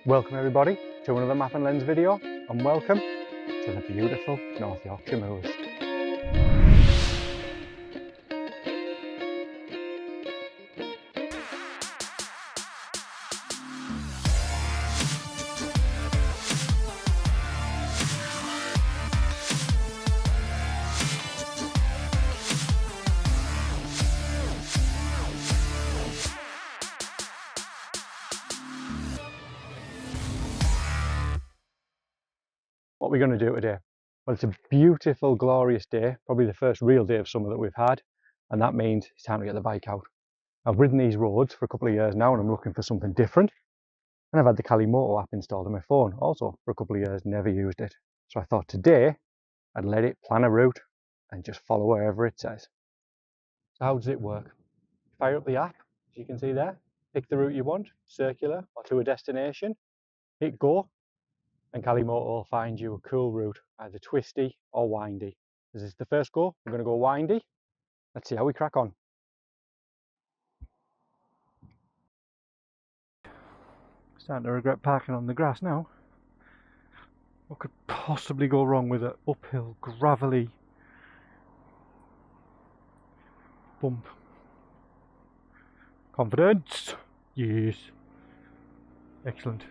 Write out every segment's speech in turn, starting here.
Welcome everybody to another Map and Lens video, and welcome to the beautiful North Yorkshire Moors. What we're going to do today? Well, it's a beautiful, glorious day, probably the first real day of summer that we've had, and that means it's time to get the bike out. I've ridden these roads for a couple of years now and I'm looking for something different, and I've had the Calimoto app installed on my phone also for a couple of years, never used it. So I thought today I'd let it plan a route and just follow wherever it says. So how does it work? Fire up the app, as you can see there, pick the route you want, circular or to a destination, hit go, and Calimoto will find you a cool route, either twisty or windy. This is the first go, we're going to go windy. Let's see how we crack on. Starting to regret parking on the grass now. What could possibly go wrong with an uphill, gravelly bump? Confidence! Yes. Excellent.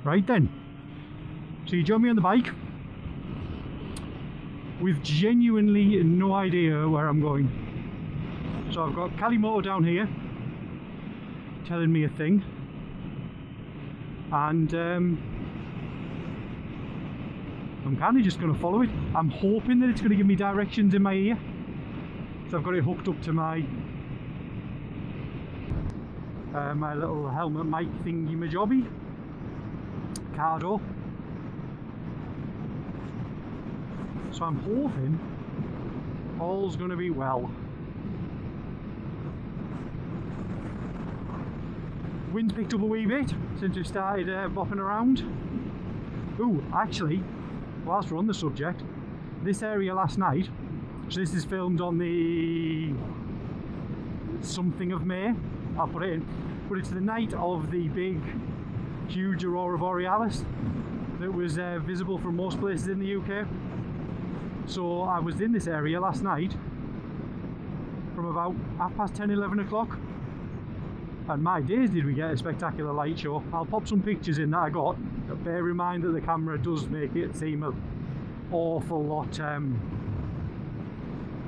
Right then, so you join me on the bike with genuinely no idea where I'm going. So I've got Calimoto down here telling me a thing, and I'm kind of just going to follow it. I'm hoping that it's going to give me directions in my ear, so I've got it hooked up to my my little helmet mic thingy majobby. Cardo. So I'm hoping all's going to be well. Wind's picked up a wee bit since we started bopping around. Ooh, actually, whilst we're on the subject, this area last night, so this is filmed on the something of May, I'll put it in, but it's the night of the big huge aurora borealis that was visible from most places in the UK. So I was in this area last night from about 10:30, 11 o'clock, and my days did we get a spectacular light show. I'll pop some pictures in that I got. Bear in mind that the camera does make it seem an awful lot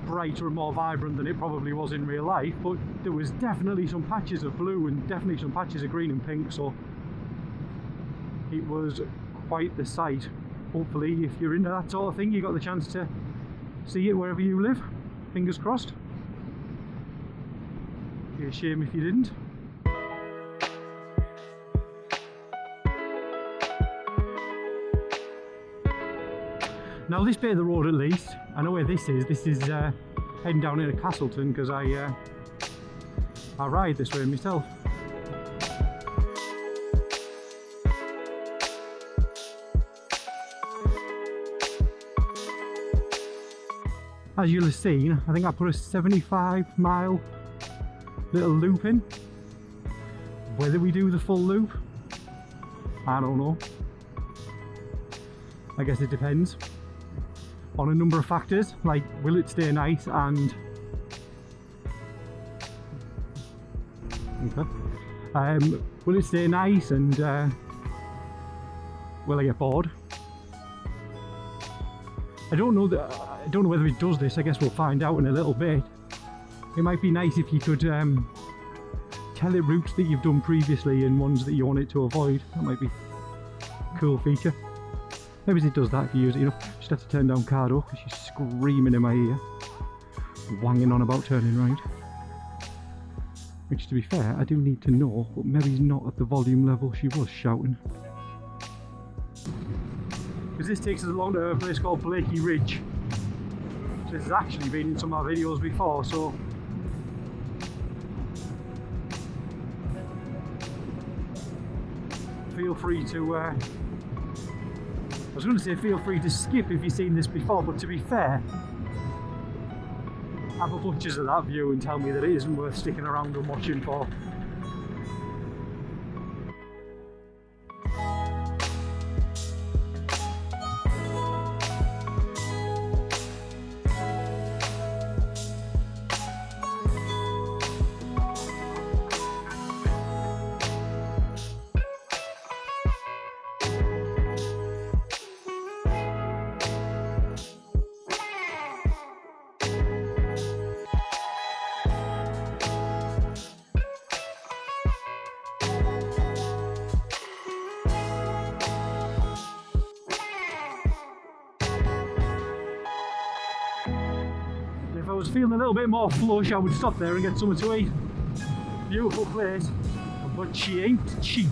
brighter and more vibrant than it probably was in real life, but there was definitely some patches of blue and definitely some patches of green and pink, so it was quite the sight. Hopefully, if you're into that sort of thing, you got the chance to see it wherever you live. Fingers crossed. Be a shame if you didn't. Now this bit of the road, at least, I know where this is. This is heading down into Castleton because I ride this way myself. As you'll have seen, I think I put a 75-mile little loop in. Whether we do the full loop, I don't know. I guess it depends on a number of factors, like will it stay nice and will it stay nice and will I get bored? I don't know whether it does this. I guess we'll find out in a little bit. It might be nice if you could tell it routes that you've done previously and ones that you want it to avoid. That might be a cool feature. Maybe it does that if you use it enough. Just have to turn down Cardo because she's screaming in my ear, wanging on about turning right. Which, to be fair, I do need to know, but maybe not at the volume level she was shouting. Because this takes us along to a place called Blakey Ridge. This has actually been in some of our videos before, so feel free to I was going to say feel free to skip if you've seen this before, but to be fair, have a butcher's of that view and tell me that it isn't worth sticking around and watching for. If I was feeling a little bit more flush, I would stop there and get something to eat. Beautiful place, but she ain't cheap.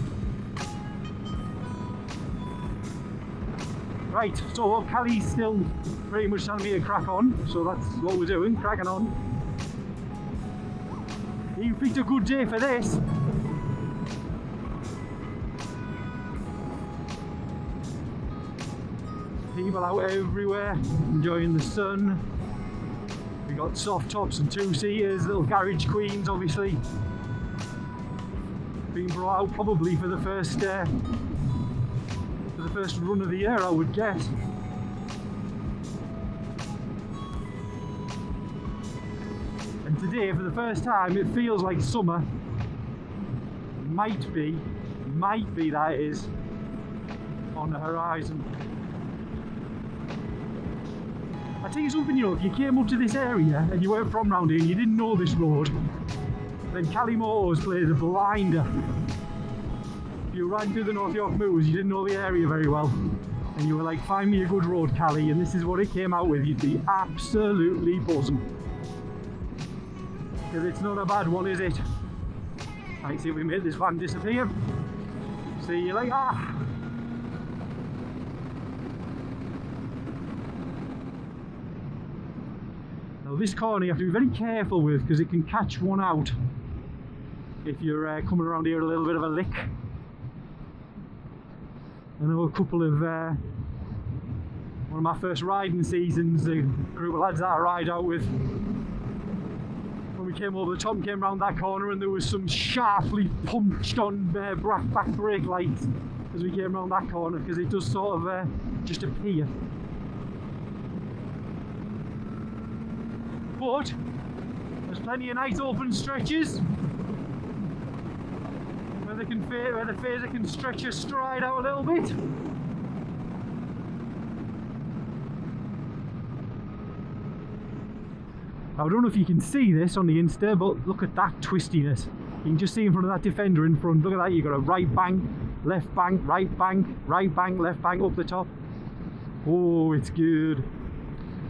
Right, so Callie's still pretty much telling me to crack on, so that's what we're doing, cracking on. You picked a good day for this. People out everywhere, enjoying the sun. We got soft tops and two-seaters, little garage queens obviously. Being brought out probably for the first run of the year, I would guess. And today, for the first time, it feels like summer. Might be that it is on the horizon. I tell you something, you know, if you came up to this area and you weren't from round here and you didn't know this road, then Calimoto's played a blinder. If you were riding through the North Yorkshire Moors, you didn't know the area very well, and you were like, find me a good road, Callie, and this is what it came out with, you'd be absolutely buzzing. Because it's not a bad one, is it? Right, see if we made this van disappear. See you later. Now this corner you have to be very careful with because it can catch one out if you're coming around here a little bit of a lick. I know a couple of one of my first riding seasons, the group of lads that I ride out with, when we came over the top and came round that corner, and there was some sharply punched on back brake lights as we came round that corner, because it does sort of just appear. But there's plenty of nice open stretches where the phaser can stretch your stride out a little bit. I don't know if you can see this on the Insta, but look at that twistiness. You can just see in front of that Defender in front. Look at that, you've got a right bank, left bank, right bank, right bank, left bank up the top. Oh, it's good.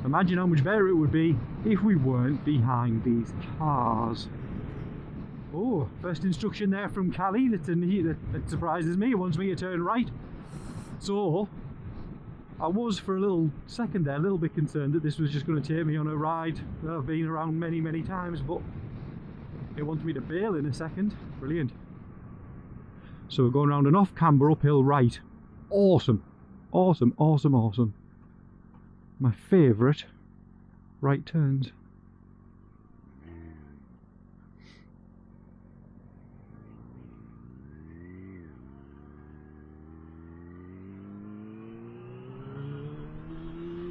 Imagine how much better it would be if we weren't behind these cars. Oh, first instruction there from Callie that surprises me. It wants me to turn right. So, I was for a little second there a little bit concerned that this was just going to take me on a ride that I've been around many, many times, but it wants me to bail in a second. Brilliant. So we're going around an off-camber uphill right. Awesome. Awesome, awesome, awesome. My favourite right turns.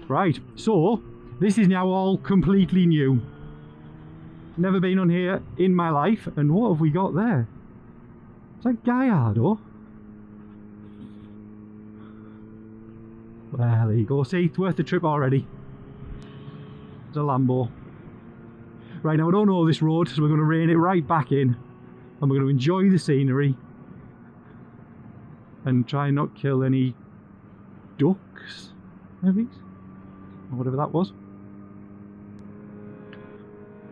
Right, so this is now all completely new. Never been on here in my life, and what have we got there? Is that Gallardo? Well, there you go. See, it's worth the trip already. It's a Lambo. Right, now I don't know this road, so we're going to rein it right back in, and we're going to enjoy the scenery and try and not kill any ducks, maybe, or whatever that was.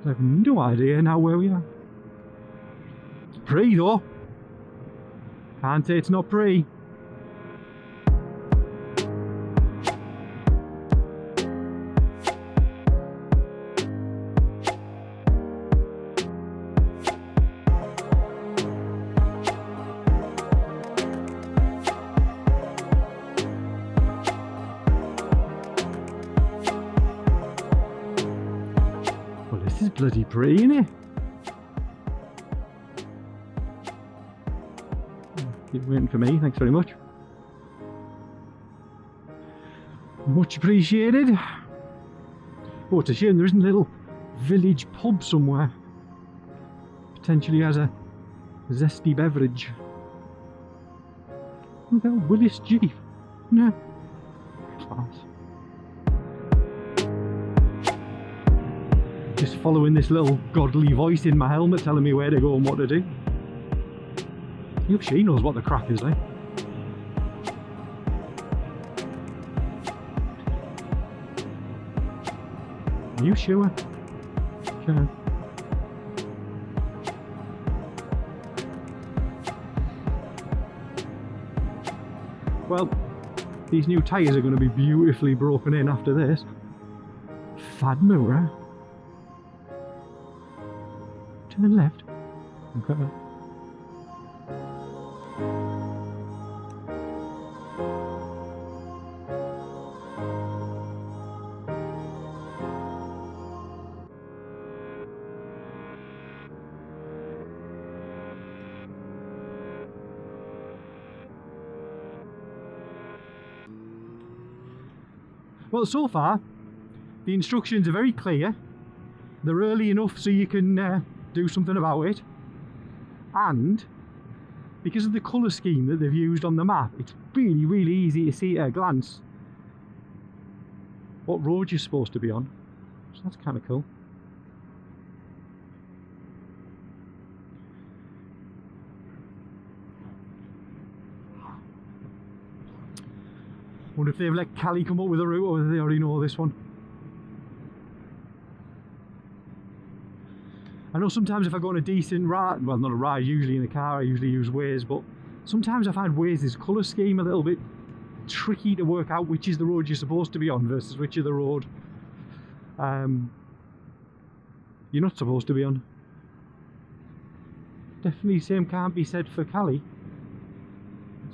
I have no idea now where we are. It's pretty though. Can't say it's not pretty. Bloody pretty, isn't it? Keep waiting for me, thanks very much. Much appreciated. Oh, it's a shame there isn't a little village pub somewhere. Potentially has a zesty beverage. Look at that Willis Jeep. No. Class. Just following this little godly voice in my helmet telling me where to go and what to do. I hope she knows what the crack is like. You sure? Sure. Well, these new tyres are going to be beautifully broken in after this. Fadmura. Turn left. Okay. Well, so far the instructions are very clear. They're early enough so you can do something about it, and because of the colour scheme that they've used on the map, it's really easy to see at a glance what road you're supposed to be on, so that's kind of cool. Wonder if they've let Callie come up with a route, or whether they already know this one. I know sometimes if I go on a decent ride, well, not a ride, usually in a car, I usually use Waze, but sometimes I find Waze's colour scheme a little bit tricky to work out which is the road you're supposed to be on versus which is the road you're not supposed to be on. Definitely same can't be said for Callie.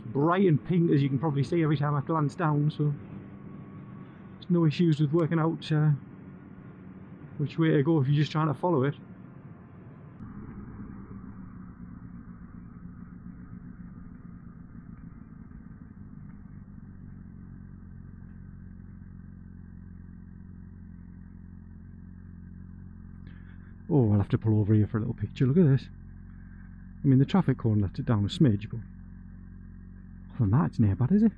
Bright and pink, as you can probably see every time I glance down, so there's no issues with working out which way to go if you're just trying to follow it. Oh, I'll have to pull over here for a little picture. Look at this. I mean, the traffic cone lets it down a smidge, but other than that, it's near bad, is it?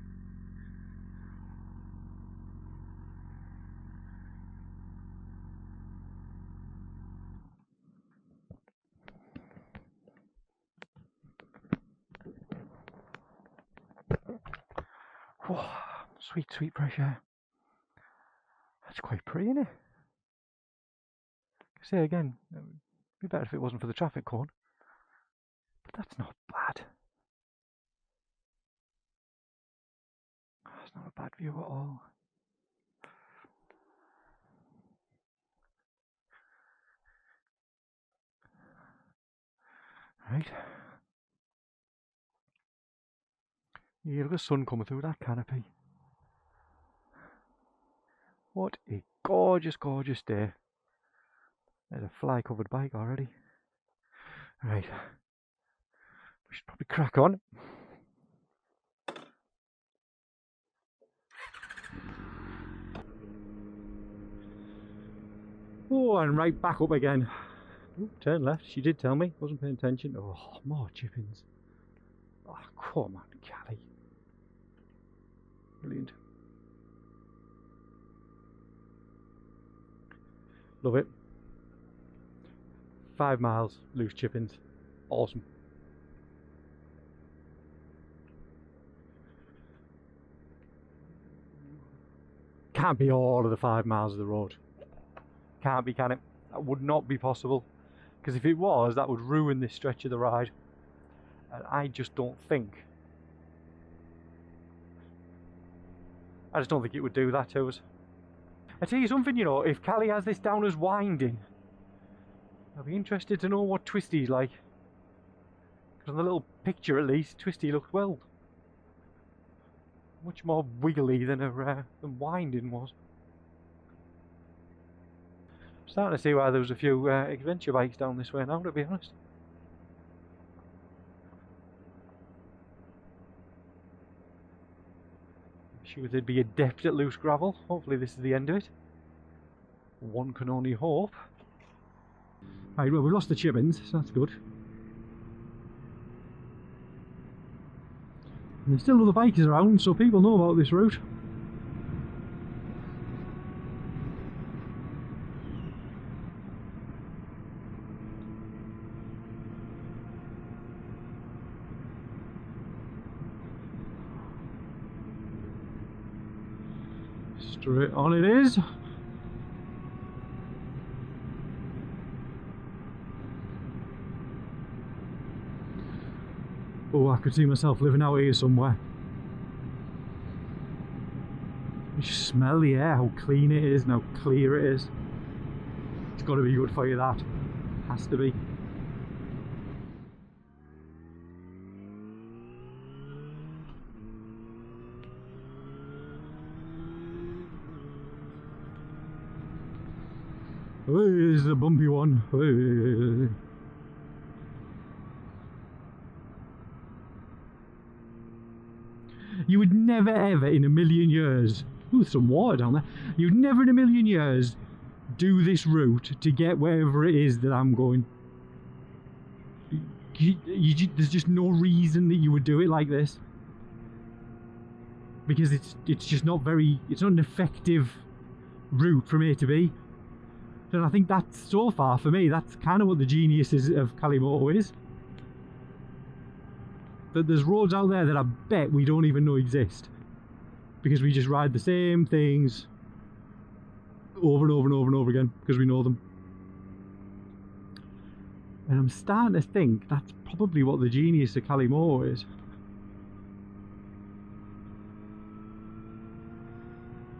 Oh, sweet, sweet fresh air. That's quite pretty, isn't it? Say again, it would be better if it wasn't for the traffic cone, but that's not bad. That's not a bad view at all. Right. Yeah, look at the sun coming through that canopy. What a gorgeous, gorgeous day. There's a fly-covered bike already. Right. We should probably crack on. Oh, and right back up again. Ooh, turn left. She did tell me. Wasn't paying attention. Oh, more chippings. Oh, come on, Callie. Brilliant. Love it. 5 miles, loose chippings. Awesome. Can't be all of the 5 miles of the road. Can't be, can it? That would not be possible. Because if it was, that would ruin this stretch of the ride. And I just don't think. I just don't think it would do that to us. I tell you something, you know, if Callie has this down as winding, I'll be interested to know what Twisty's like. Because on the little picture at least, Twisty looked, well, much more wiggly than winding was. Starting to see why there was a few adventure bikes down this way now, to be honest. Sure they'd be adept at loose gravel. Hopefully this is the end of it. One can only hope. Right, well, we've lost the chibbins, so that's good. And there's still other bikes around, so people know about this route. Straight on it is. Oh, I could see myself living out here somewhere. You smell the air, how clean it is and how clear it is. It's got to be good for you, that. Has to be. Oh, this is a bumpy one. Oh. You would never ever in a million years, ooh, some water down there, you'd never in a million years do this route to get wherever it is that I'm going. There's just no reason that you would do it like this. Because it's just not very, it's not an effective route from A to B. And I think that's, so far for me, that's kind of what the genius of Calimoto is. That there's roads out there that I bet we don't even know exist, because we just ride the same things over and over and over and over again because we know them. And I'm starting to think that's probably what the genius of Calimoto is.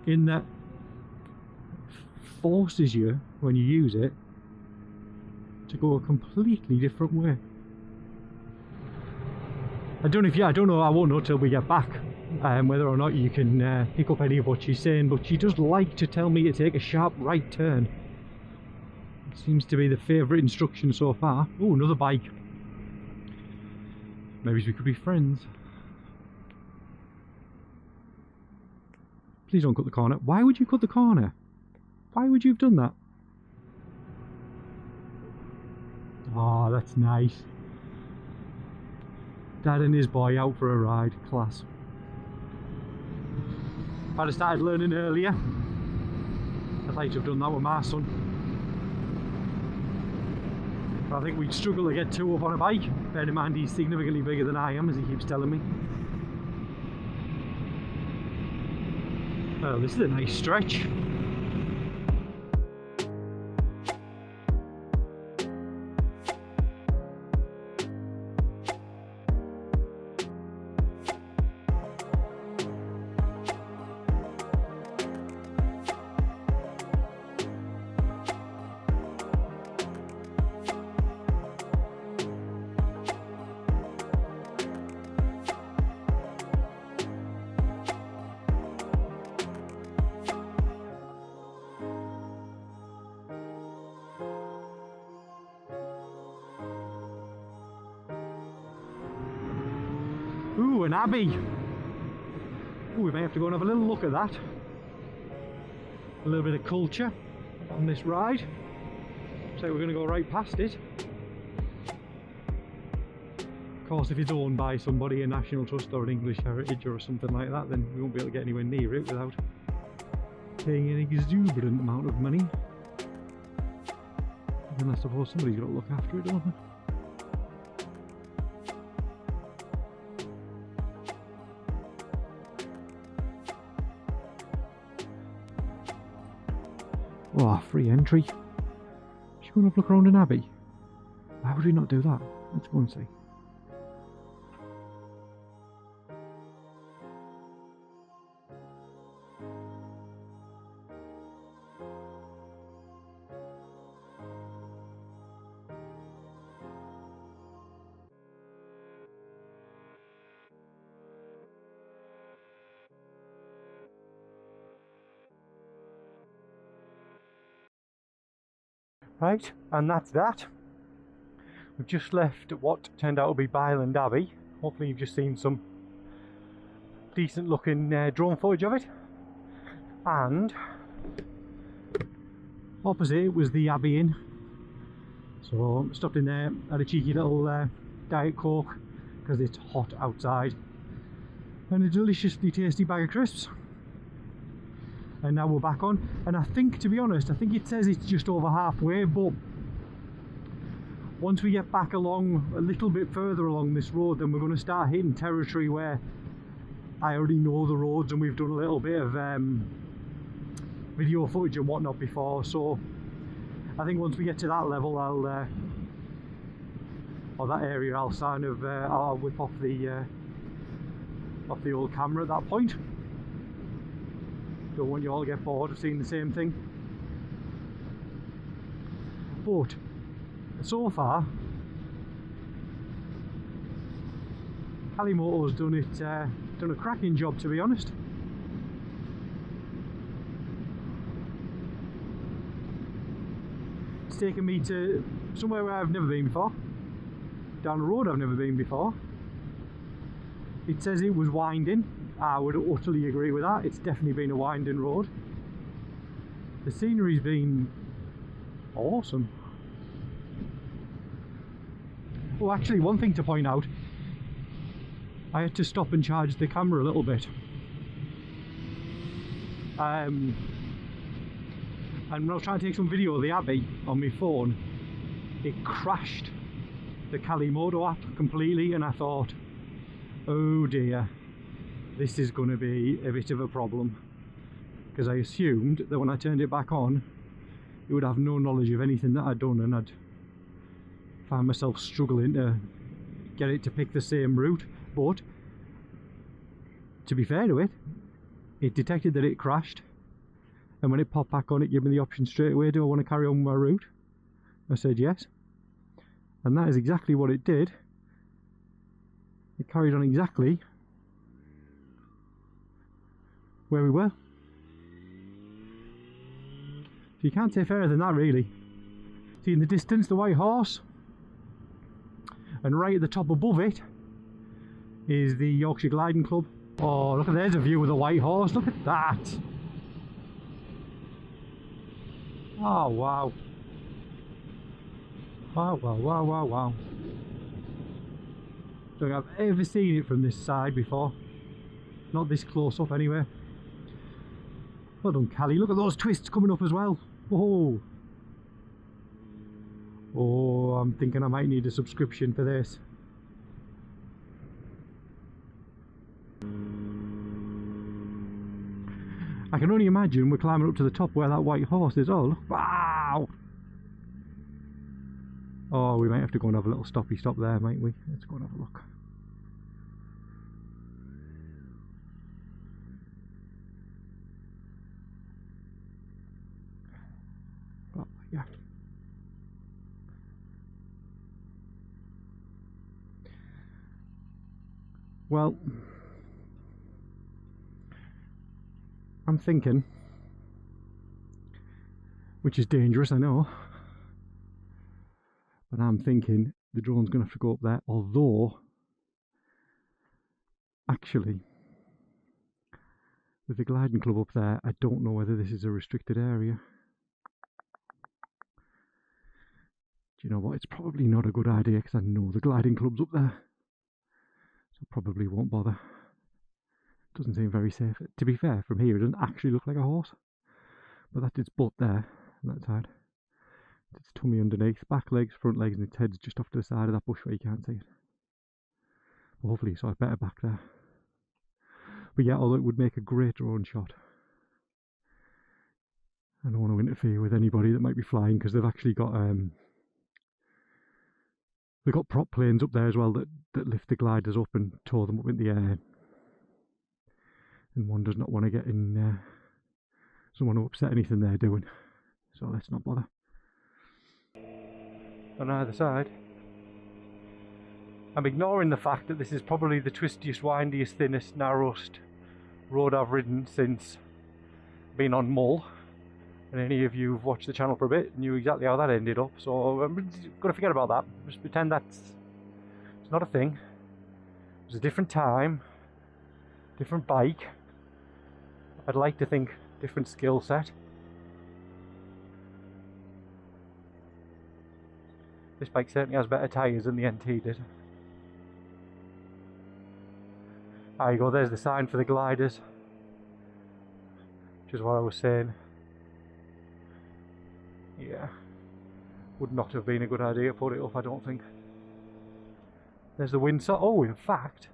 In that it forces you, when you use it, to go a completely different way. I don't know, I won't know till we get back whether or not you can pick up any of what she's saying, but she does like to tell me to take a sharp right turn. It seems to be the favourite instruction so far. Oh, another bike. Maybe we could be friends. Please don't cut the corner. Why would you cut the corner? Why would you have done that? Oh, that's nice. Dad and his boy out for a ride. Class. If I'd have started learning earlier, I'd like to have done that with my son. But I think we'd struggle to get two up on a bike. Bear in mind he's significantly bigger than I am, as he keeps telling me. Oh, this is a nice stretch. Ooh, an abbey. Ooh, we may have to go and have a little look at that. A little bit of culture on this ride. So we're going to go right past it. Of course, if it's owned by somebody, a National Trust or an English Heritage or something like that, then we won't be able to get anywhere near it without paying an exuberant amount of money. And I suppose somebody's got to look after it, don't they? Oh, free entry. Should we go and have a look around an abbey? Why would we not do that? Let's go and see. Right, and that's that. We've just left what turned out to be Byland Abby. Hopefully you've just seen some decent looking drone footage of it. And opposite was the Abbey Inn. So stopped in there, had a cheeky little Diet Coke because it's hot outside, and a deliciously tasty bag of crisps. And now we're back on, and I think, to be honest, I think it says it's just over halfway, but once we get back along a little bit further along this road, then we're going to start hitting territory where I already know the roads and we've done a little bit of video footage and whatnot before. So I think once we get to that level, I'll or that area, I'll kind of I'll whip off the old camera at that point. Don't want you all to get bored of seeing the same thing. But so far, Calimoto's done a cracking job, to be honest. It's taken me to somewhere where I've never been before, down a road I've never been before. It says it was winding. I would utterly agree with that. It's definitely been a winding road. The scenery's been awesome. Oh, actually, one thing to point out, I had to stop and charge the camera a little bit. And when I was trying to take some video of the Abbey on my phone, it crashed the Calimoto app completely, and I thought, oh dear, this is going to be a bit of a problem, because I assumed that when I turned it back on it would have no knowledge of anything that I'd done, and I'd find myself struggling to get it to pick the same route. But to be fair to it, it detected that it crashed, and when it popped back on, it gave me the option straight away, do I want to carry on with my route? I said yes, and that is exactly what it did. It carried on exactly where we were. So you can't say fairer than that, really. See in the distance the White Horse, and right at the top above it is the Yorkshire Gliding Club. Oh, look, there's a view of the White Horse, look at that. Oh wow. Wow, wow, wow, wow, wow. I don't think I've ever seen it from this side before. Not this close up anyway. Well done, Callie. Look at those twists coming up as well. Whoa. Oh, I'm thinking I might need a subscription for this. I can only imagine we're climbing up to the top where that White Horse is. Oh, look. Wow. Oh, we might have to go and have a little stoppy stop there, might we? Let's go and have a look. Oh, yeah. Well, I'm thinking, which is dangerous, I know, but I'm thinking the drone's going to have to go up there, although actually with the gliding club up there, I don't know whether this is a restricted area. Do you know what, it's probably not a good idea, because I know the gliding club's up there, so I probably won't bother. Doesn't seem very safe. To be fair, from here it doesn't actually look like a horse, but that's its butt there on that side. Its tummy underneath, back legs, front legs, and its head's just off to the side of that bush where you can't see it. But hopefully you saw it better back there. But yeah, although it would make a great drone shot, I don't want to interfere with anybody that might be flying, because they've actually got prop planes up there as well that lift the gliders up and tow them up in the air. And one does not want to get in, doesn't want to upset anything they're doing, so let's not bother. On either side, I'm ignoring the fact that this is probably the twistiest, windiest, thinnest, narrowest road I've ridden since being on Mull And any of you who've watched the channel for a bit knew exactly how that ended up. So I'm going to forget about that. Just pretend it's not a thing. It was a different time, different bike. I'd like to think different skill set. This bike certainly has better tyres than the NT did. There you go, there's the sign for the gliders, which is what I was saying. Yeah, would not have been a good idea to put it up, I don't think. There's the windsock. Oh, in fact,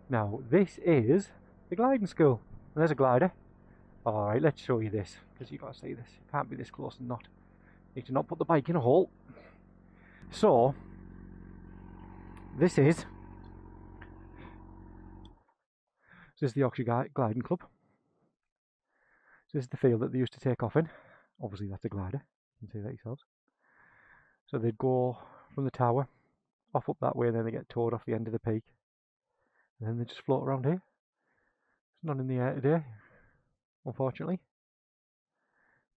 now this is the gliding school. And there's a glider. Alright, let's show you this, because you've got to see this. You can't be this close and not. Need to not put the bike in a hole. So, this is the Yorkshire Gliding Club. So this is the field that they used to take off in. Obviously that's a glider, you can see that yourselves. So they'd go from the tower, off up that way, and then they get towed off the end of the peak. And then they just float around here. There's none in the air today, unfortunately.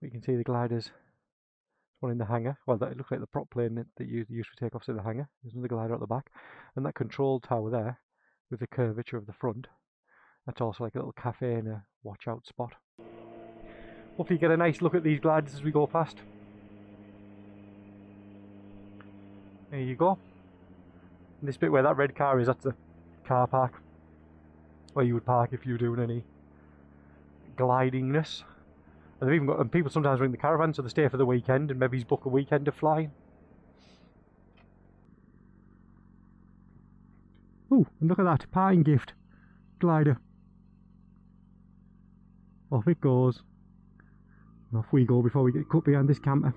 But you can see the gliders. One in the hangar. Well, it looks like the prop plane that you used for takeoffs in the hangar. There's another glider at the back. And that control tower there, with the curvature of the front, that's also like a little cafe and a watch out spot. Hopefully you get a nice look at these gliders as we go past. There you go. And this bit where that red car is, that's the car park where you would park if you were doing any glidingness. And they've even got, and people sometimes bring the caravan, so they stay for the weekend and maybe book a weekend of flying. Oh, and look at that parting gift glider. Off it goes. And off we go before we get cut behind this camper.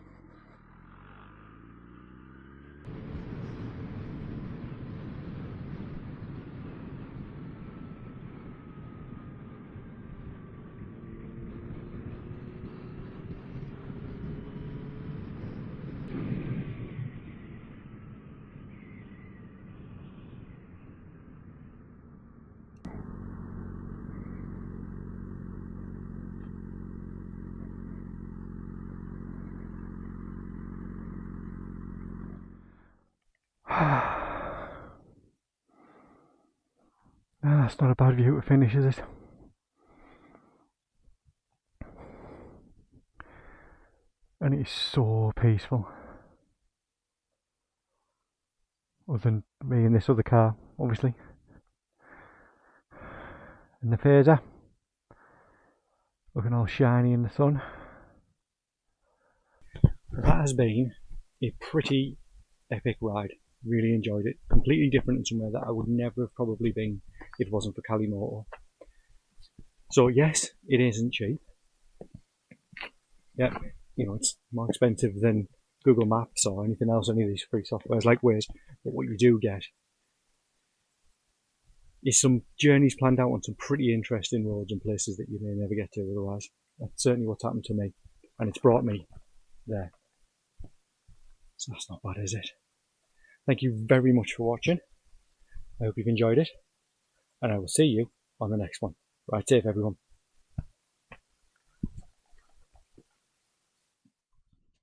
That's not a bad view to finish, is it? And it is so peaceful. Other than me in this other car, obviously. And the Fazer, looking all shiny in the sun. That has been a pretty epic ride. Really enjoyed it. Completely different and somewhere that I would never have probably been if it wasn't for Calimoto. So yes, it isn't cheap. Yeah, you know, it's more expensive than Google Maps or anything else, any of these free softwares like Waze. But what you do get is some journeys planned out on some pretty interesting roads and places that you may never get to otherwise. That's certainly what's happened to me, and it's brought me there. So that's not bad, is it? Thank you very much for watching. I hope you've enjoyed it, and I will see you on the next one. Ride safe, everyone.